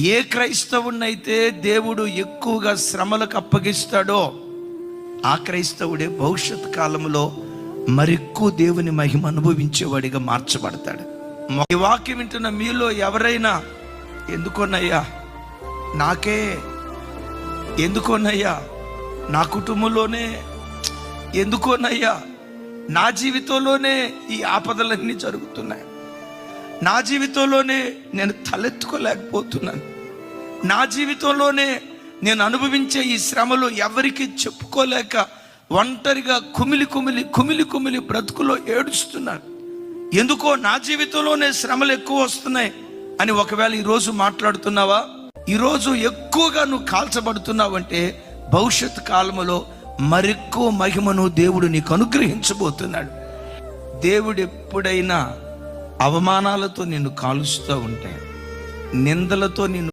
ఏ క్రైస్తవునైతే దేవుడు ఎక్కువగా శ్రమలకు అప్పగిస్తాడో ఆ క్రైస్తవుడే భవిష్యత్ కాలంలో మరెక్కువ దేవుని మహిమ అనుభవించేవాడిగా మార్చబడతాడు. ఈ వాక్యం వింటున్న మీలో ఎవరైనా ఎందుకోనయ్యా నాకే, ఎందుకోనయ్యా నా కుటుంబంలోనే, ఎందుకోనయ్యా నా జీవితంలోనే ఈ ఆపదలన్నీ జరుగుతున్నాయి, నా జీవితంలోనే నేను తలెత్తుకోలేకపోతున్నాను, నా జీవితంలోనే నేను అనుభవించే ఈ శ్రమలు ఎవరికి చెప్పుకోలేక ఒంటరిగా కుమిలి కుమిలి కుమిలి కుమిలి బ్రతుకులో ఏడుస్తున్నాను, ఎందుకో నా జీవితంలోనే శ్రమలు ఎక్కువ వస్తున్నాయి అని ఒకవేళ ఈరోజు మాట్లాడుతున్నావా? ఈరోజు ఎక్కువగా నువ్వు కాల్చబడుతున్నావంటే భవిష్యత్ కాలంలో మరెక్కువ మహిమను దేవుడు నీకు అనుగ్రహించబోతున్నాడు. దేవుడు ఎప్పుడైనా అవమానాలతో నిన్ను కాలుస్తూ ఉంటే, నిందలతో నిన్ను